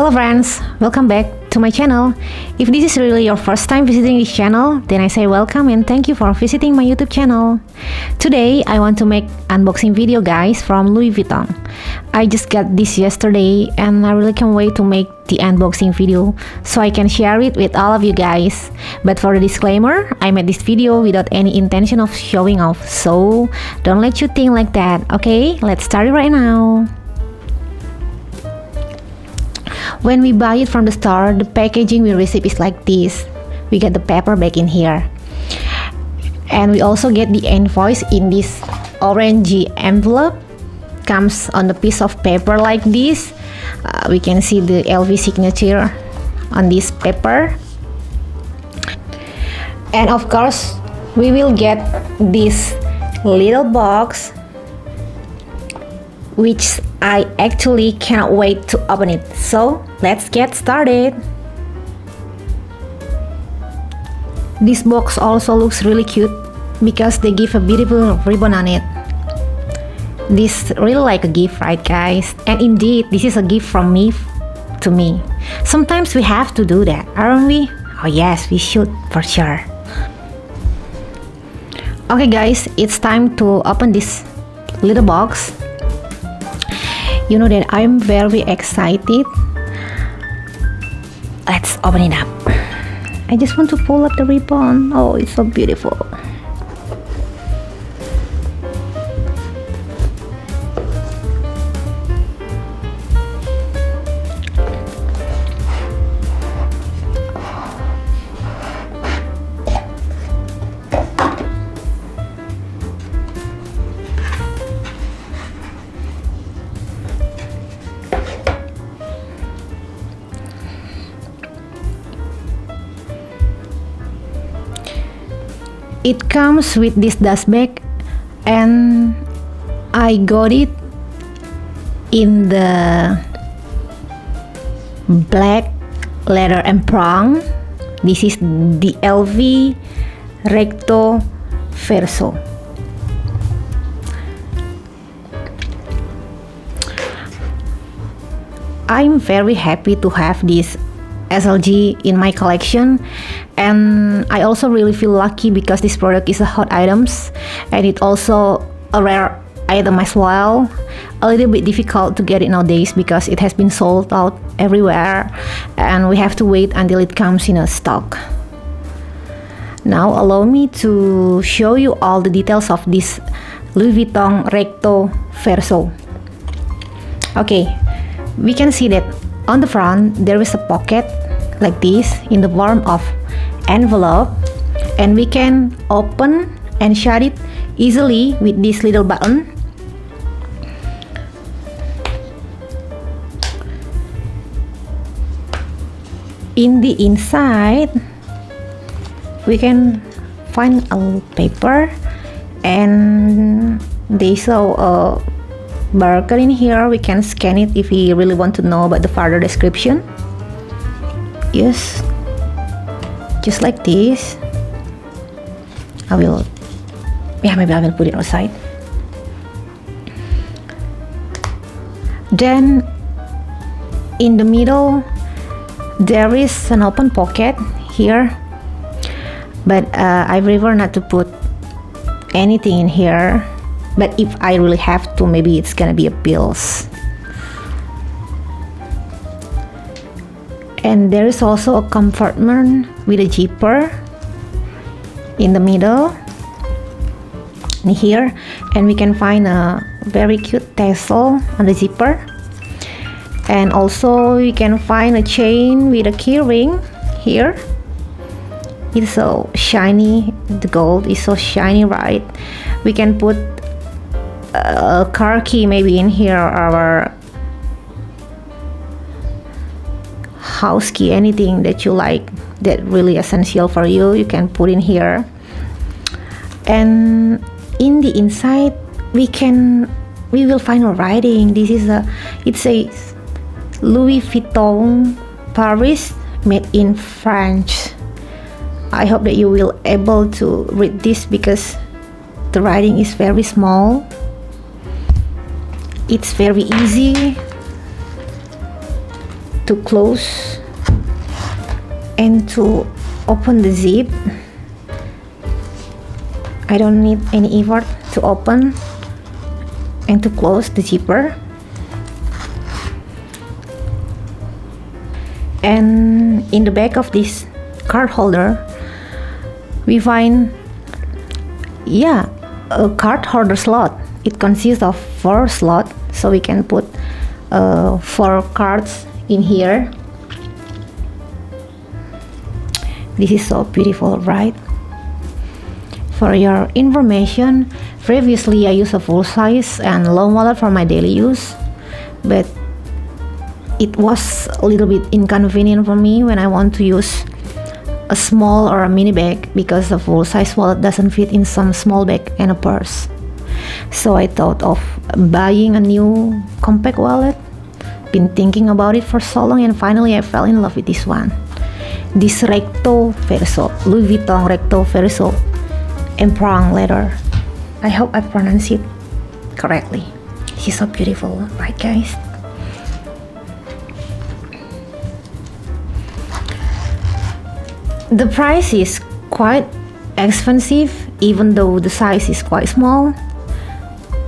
Hello friends, welcome back to my channel. If this is really your first time visiting this channel, then I say welcome and thank you for visiting my YouTube channel. Today I want to make unboxing video guys from Louis Vuitton. I just got this yesterday and I really can't wait to make the unboxing video so I can share it with all of you guys. But for the disclaimer, I made this video without any intention of showing off, so don't let you think like that, okay? Let's start it right now. When we buy it from the store, the packaging we receive is like this. We get the paper bag in here. And we also get the invoice in this orangey envelope. Comes on the piece of paper like this. We can see the LV signature on this paper. And of course, we will get this little box, which I actually cannot wait to open it. So let's get started. This box also looks really cute because they give a beautiful ribbon on it. This really like a gift, right guys? And indeed, this is a gift from me to me. Sometimes we have to do that, aren't we? Oh yes, we should for sure. Okay guys, it's time to open this little box. You know that I'm very excited. Let's open it up. I just want to pull up the ribbon. Oh, it's so beautiful. It comes with this dust bag and I got it in the black leather empreinte. This is the LV Recto Verso. I'm very happy to have this SLG in my collection, and I also really feel lucky because this product is a hot items and it also a rare item as well. A little bit difficult to get it nowadays because it has been sold out everywhere and we have to wait until it comes in a stock. Now allow me to show you all the details of this Louis Vuitton Recto Verso. Okay, we can see that on the front there is a pocket like this in the form of envelope, and we can open and shut it easily with this little button. In the inside we can find a paper and they show a barcode in here. We can scan it if we really want to know about the further description. Yes, just like this. Maybe I will put it outside. Then in the middle there is an open pocket here, but I prefer not to put anything in here. But if I really have to, maybe it's gonna be a pills. And there is also a compartment with a zipper in the middle here, and we can find a very cute tassel on the zipper, and also we can find a chain with a key ring here. It's so shiny, the gold is so shiny, right? We can put a car key maybe in here, or house key, anything that you like that really essential for you, you can put in here. And in the inside we will find a writing. This is it says Louis Vuitton Paris, made in France. I hope that you will able to read this because the writing is very small. It's very easy to close and to open the zip. I don't need any effort to open and to close the zipper. And in the back of this card holder, we find a card holder slot. It consists of 4 slots, so we can put 4 cards in here. This is so beautiful, right? For your information, previously I used a full size and long wallet for my daily use, but it was a little bit inconvenient for me when I want to use a small or a mini bag, because the full size wallet doesn't fit in some small bag and a purse. So I thought of buying a new compact wallet. Been thinking about it for so long, and finally I fell in love with this one. This Recto Verso, Louis Vuitton Recto Verso Empreinte leather. I hope I pronounce it correctly. She's so beautiful, right guys? The price is quite expensive, even though the size is quite small.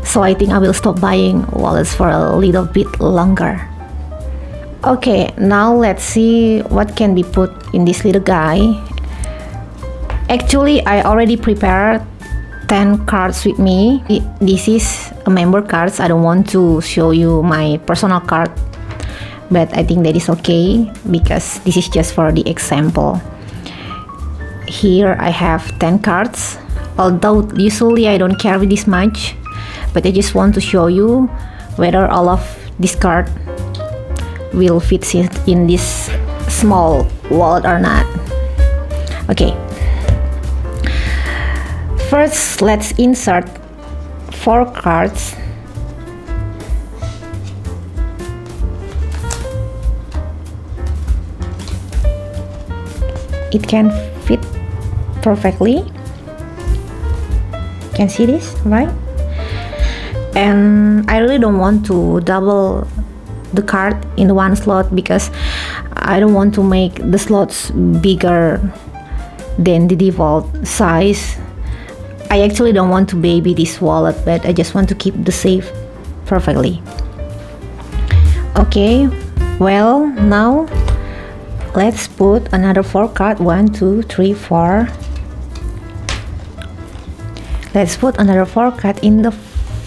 So I think I will stop buying wallets for a little bit longer. Okay, now let's see what can be put in this little guy. Actually, I already prepared 10 cards with me. This is a member cards. I don't want to show you my personal card, but I think that is okay because this is just for the example. Here I have 10 cards, although usually I don't carry this much, but I just want to show you whether all of this card will fit in this small wallet or not. Okay, first let's insert 4 cards. It can fit perfectly. Can see this, right? And I really don't want to double the card in one slot because I don't want to make the slots bigger than the default size. I actually don't want to baby this wallet, but I just want to keep the shape perfectly. Okay, well, now let's put another 4 cards. 1, 2, 3, 4. Let's put another 4 cards in the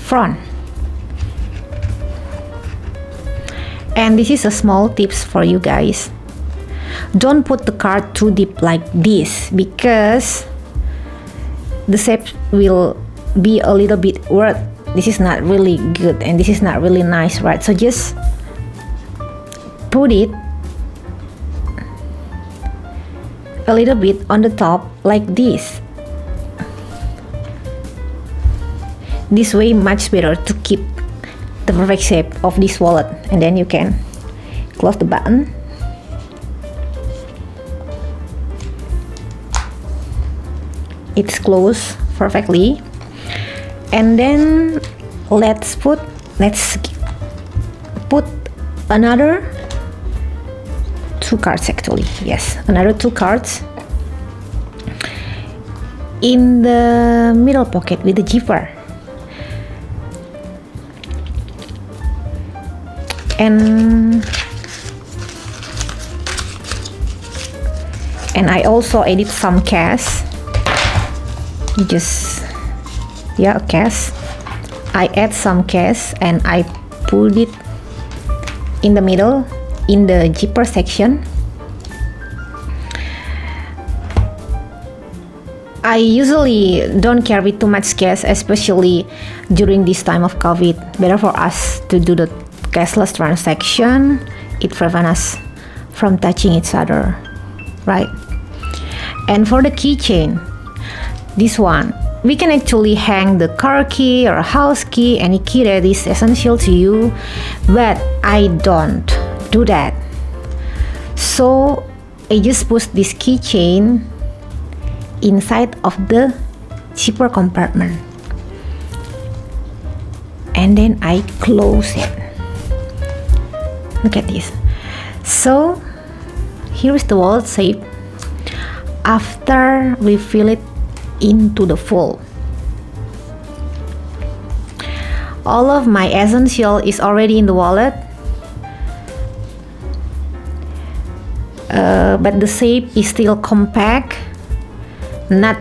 front. And this is a small tips for you guys. Don't put the card too deep like this, because the shape will be a little bit weird. This is not really good and this is not really nice, right? So just put it a little bit on the top like this. This way much better to keep the perfect shape of this wallet. And then you can close the button. It's closed perfectly. And then let's put another 2 cards actually. Yes, another 2 cards in the middle pocket with the zipper. And I also added some cash. Cash. I add some cash and I put it in the middle in the zipper section. I usually don't carry too much cash, especially during this time of COVID. Better for us to do the cashless transaction. It prevents us from touching each other, right? And for the keychain, this one, we can actually hang the car key or house key, any key that is essential to you, but I don't do that. So I just put this keychain inside of the zipper compartment, and then I close it. Look at this. So here is the wallet shape after we fill it into the full. All of my essential is already in the wallet, but the shape is still compact, not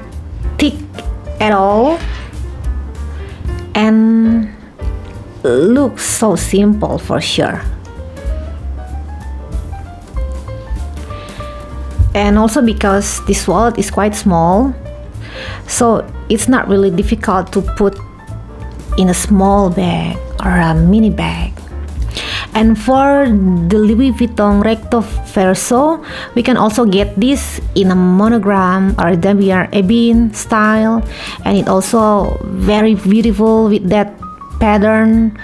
thick at all, and looks so simple for sure. And also because this wallet is quite small, so it's not really difficult to put in a small bag or a mini bag. And for the Louis Vuitton Recto Verso, we can also get this in a monogram or damier ebony style, and it also very beautiful with that pattern,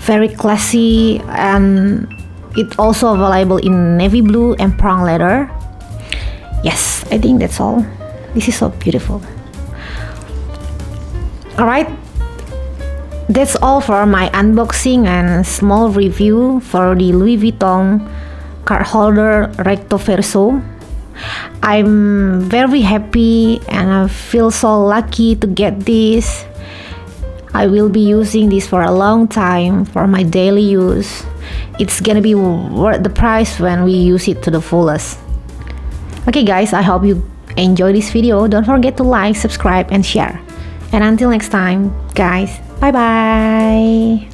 very classy, and it also available in navy blue and prong leather. Yes, I think that's all. This is so beautiful. Alright, that's all for my unboxing and small review for the Louis Vuitton card holder Recto Verso. I'm very happy and I feel so lucky to get this. I will be using this for a long time for my daily use. It's gonna be worth the price when we use it to the fullest. Okay guys, I hope you enjoy this video. Don't forget to like, subscribe and share. And until next time, guys, bye bye.